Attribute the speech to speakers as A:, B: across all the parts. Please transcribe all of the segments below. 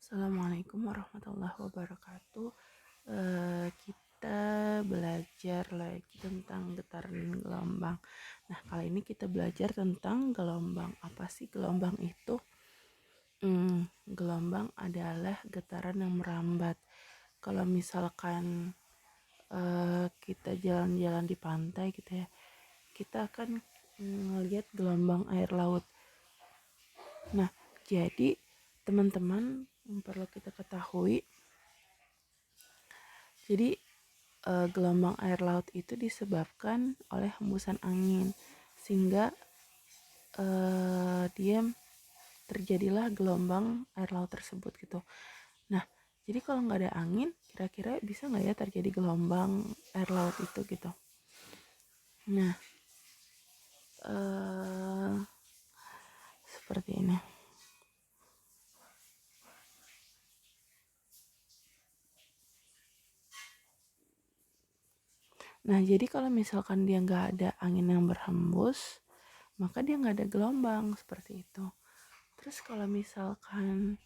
A: Assalamualaikum warahmatullahi wabarakatuh. Kita belajar lagi tentang getaran gelombang. Nah, kali ini kita belajar tentang gelombang. Apa sih gelombang itu? Gelombang adalah getaran yang merambat. Kalau misalkan kita jalan-jalan di pantai gitu ya, kita akan melihat gelombang air laut. Nah, jadi teman-teman perlu kita ketahui, jadi gelombang air laut itu disebabkan oleh hembusan angin, sehingga dia terjadilah gelombang air laut tersebut gitu. Nah, jadi kalau nggak ada angin, kira-kira bisa nggak ya terjadi gelombang air laut itu gitu. Nah, seperti ini. Nah, jadi kalau misalkan dia nggak ada angin yang berhembus, maka dia nggak ada gelombang seperti itu. Terus kalau misalkan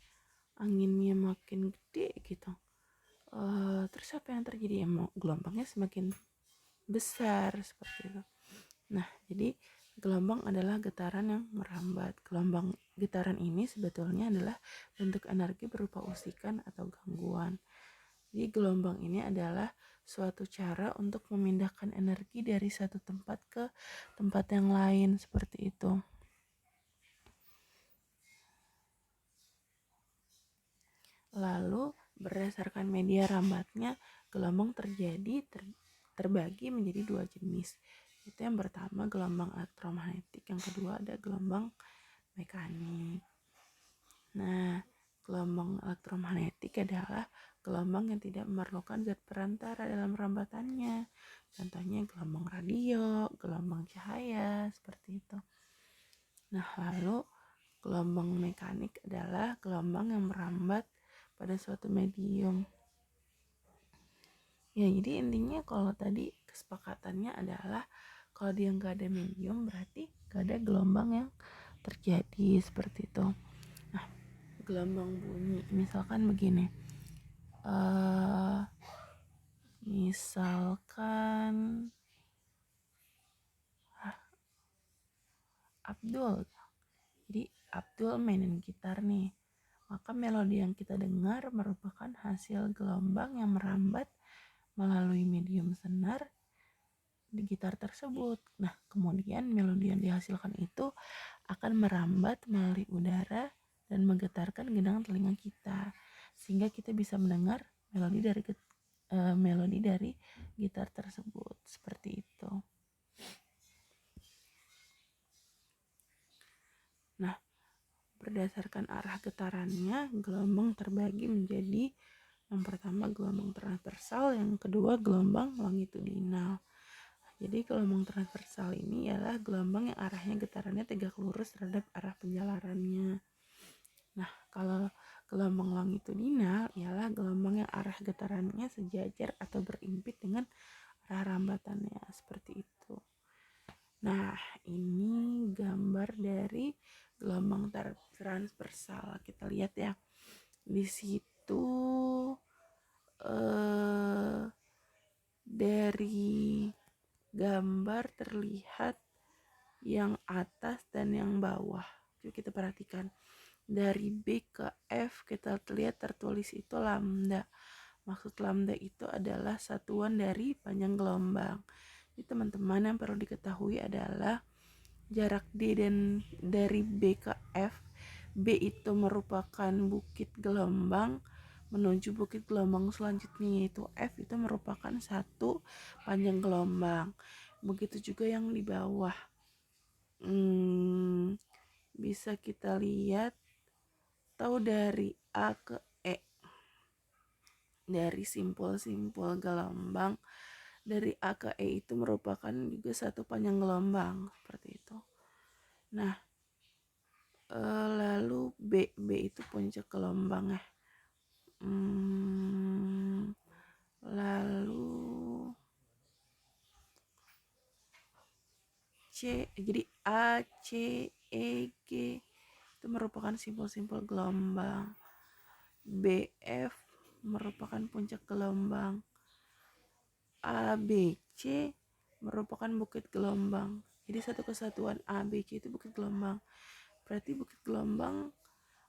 A: anginnya makin gede gitu, terus apa yang terjadi? Gelombangnya semakin besar seperti itu. Nah, jadi gelombang adalah getaran yang merambat. Gelombang getaran ini sebetulnya adalah bentuk energi berupa usikan atau gangguan. Jadi gelombang ini adalah suatu cara untuk memindahkan energi dari satu tempat ke tempat yang lain seperti itu. Lalu berdasarkan media rambatnya, gelombang terbagi menjadi dua jenis. Itu yang pertama gelombang elektromagnetik, yang kedua ada gelombang mekanik. Nah, gelombang elektromagnetik adalah gelombang yang tidak memerlukan zat perantara dalam rambatannya. Contohnya gelombang radio, gelombang cahaya, seperti itu. Nah, lalu gelombang mekanik adalah gelombang yang merambat pada suatu medium. Ya, jadi intinya kalau tadi kesepakatannya adalah kalau dia nggak ada medium berarti nggak ada gelombang yang terjadi seperti itu. Nah, gelombang bunyi misalkan begini, misalkan Abdul, jadi Abdul mainin gitar nih, maka melodi yang kita dengar merupakan hasil gelombang yang merambat melalui medium senar di gitar tersebut. Nah, kemudian melodi yang dihasilkan itu akan merambat melalui udara dan menggetarkan gendang telinga kita, sehingga kita bisa mendengar melodi dari gitar tersebut seperti itu. Nah, berdasarkan arah getarannya, gelombang terbagi menjadi yang pertama gelombang transversal, yang kedua gelombang longitudinal. Jadi gelombang transversal ini ialah gelombang yang arahnya getarannya tegak lurus terhadap arah penjalarannya. Nah, kalau gelombang longitudinal ialah gelombang yang arah getarannya sejajar atau berimpit dengan arah rambatannya, seperti itu. Nah, ini gambar dari gelombang transversal. Kita lihat ya. Di situ dari gambar terlihat yang atas dan yang bawah. Coba kita perhatikan. Dari B ke F kita lihat tertulis itu lambda. Maksud lambda itu adalah satuan dari panjang gelombang. Jadi teman-teman yang perlu diketahui adalah jarak D dan dari B ke F. B itu merupakan bukit gelombang menuju bukit gelombang selanjutnya, yaitu F itu merupakan satu panjang gelombang. Begitu juga yang di bawah. Bisa kita lihat tahu dari A ke E, dari simpul-simpul gelombang dari A ke E itu merupakan juga satu panjang gelombang seperti itu. Nah, lalu B itu puncak gelombang ya. Lalu C, jadi A, C, E, G itu merupakan simpul-simpul gelombang. BF merupakan puncak gelombang, ABC merupakan bukit gelombang. Jadi satu kesatuan ABC itu bukit gelombang. Berarti bukit gelombang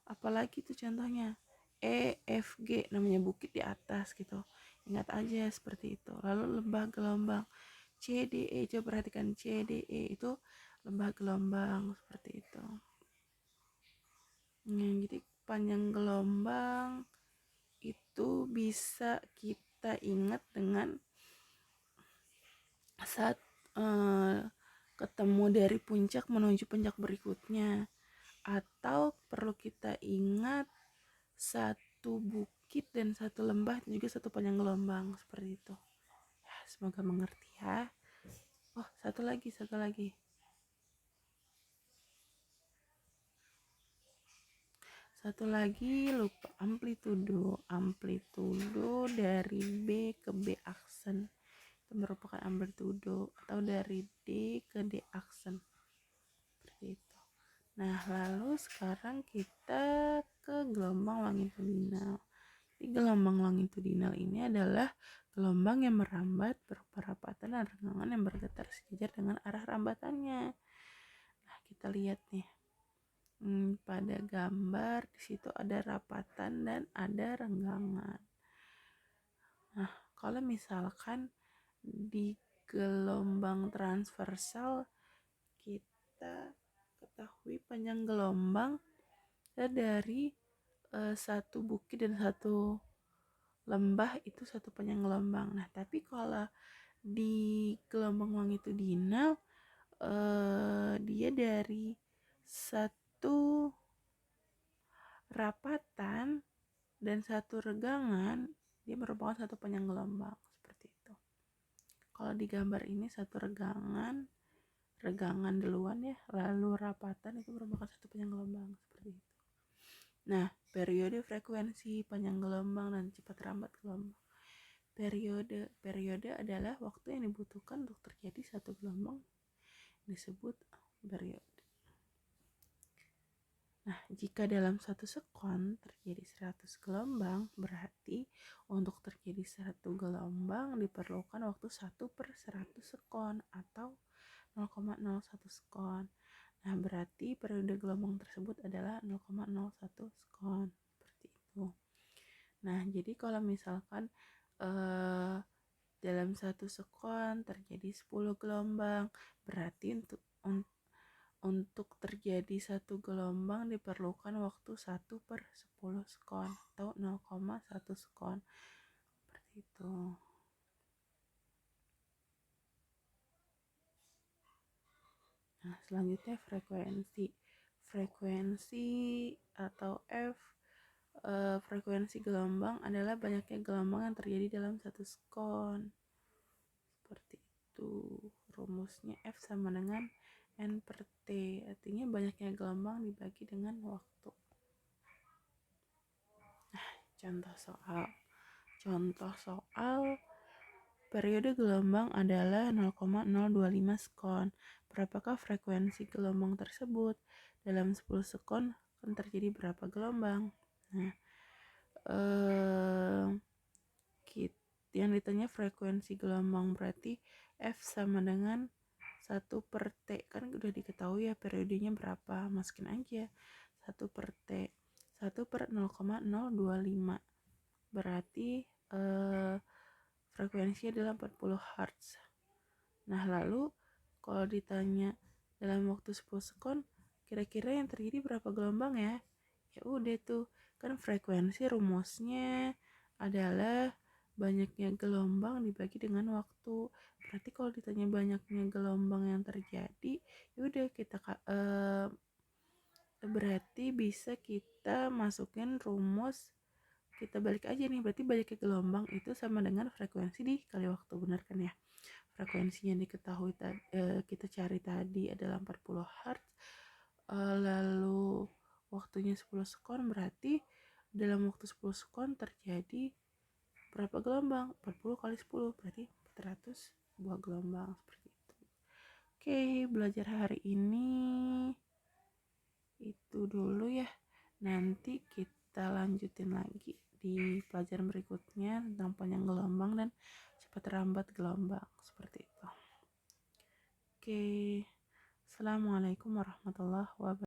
A: apalagi itu contohnya EFG, namanya bukit di atas gitu. Ingat aja seperti itu. Lalu lembah gelombang CDE, coba perhatikan CDE itu lembah gelombang seperti itu. Jadi panjang gelombang itu bisa kita ingat dengan saat ketemu dari puncak menuju puncak berikutnya, atau perlu kita ingat satu bukit dan satu lembah dan juga satu panjang gelombang seperti itu. Ya, semoga mengerti ya. Oh, satu lagi. Satu lagi lupa, amplitudo dari B ke B aksen itu merupakan amplitudo, atau dari D ke D aksen seperti itu. Nah, lalu sekarang kita ke gelombang longitudinal. Di gelombang longitudinal ini adalah gelombang yang merambat berupa rapatan dan renggangan yang bergetar sejajar dengan arah rambatannya. Nah, kita lihat nih. Pada gambar di situ ada rapatan dan ada renggangan. Nah, kalau misalkan di gelombang transversal kita ketahui panjang gelombang dari satu bukit dan satu lembah itu satu panjang gelombang. Nah, tapi kalau di gelombang longitudinal dia dari satu rapatan dan satu regangan, dia merupakan satu panjang gelombang seperti itu. Kalau di gambar ini satu regangan duluan ya, lalu rapatan itu merupakan satu panjang gelombang seperti itu. Nah, periode, frekuensi, panjang gelombang, dan cepat rambat gelombang. Periode adalah waktu yang dibutuhkan untuk terjadi satu gelombang, disebut periode. Nah, jika dalam satu sekon terjadi 100 gelombang, berarti untuk terjadi satu gelombang diperlukan waktu 1/100 sekon atau 0,01 sekon. Nah, berarti periode gelombang tersebut adalah 0,01 sekon. Seperti itu. Nah, jadi kalau misalkan dalam satu sekon terjadi 10 gelombang, berarti untuk terjadi satu gelombang diperlukan waktu 1/10 sekon atau 0,1 sekon. Seperti itu. Nah, selanjutnya frekuensi atau F. Frekuensi gelombang adalah banyaknya gelombang yang terjadi dalam satu sekon. Seperti itu. Rumusnya F sama dengan N/T, artinya banyaknya gelombang dibagi dengan waktu. Nah, contoh soal periode gelombang adalah 0,025 sekon. Berapakah frekuensi gelombang tersebut? Dalam 10 sekon akan terjadi berapa gelombang? Nah, yang ditanya frekuensi gelombang, berarti F sama dengan 1/T, kan udah diketahui ya periodenya berapa, masukin aja 1/T, 1/0,025, berarti frekuensinya adalah 40 Hz. Nah, lalu kalau ditanya dalam waktu 10 sekon kira-kira yang terjadi berapa gelombang ya? Ya udah tuh, kan frekuensi rumusnya adalah banyaknya gelombang dibagi dengan waktu. Berarti kalau ditanya banyaknya gelombang yang terjadi, ya udah kita berarti bisa kita masukin rumus, kita balik aja nih, berarti banyaknya gelombang itu sama dengan frekuensi dikali waktu, benar kan ya? Frekuensinya diketahui kita cari tadi adalah 40 Hz, lalu waktunya 10 sekon, berarti dalam waktu 10 sekon terjadi berapa gelombang? 40 kali 10 berarti 400 buah gelombang, seperti itu. Oke, belajar hari ini itu dulu ya. Nanti kita kita lanjutin lagi di pelajaran berikutnya tentang panjang gelombang dan cepat lambat gelombang seperti itu. Oke, assalamualaikum warahmatullahi wabarakatuh.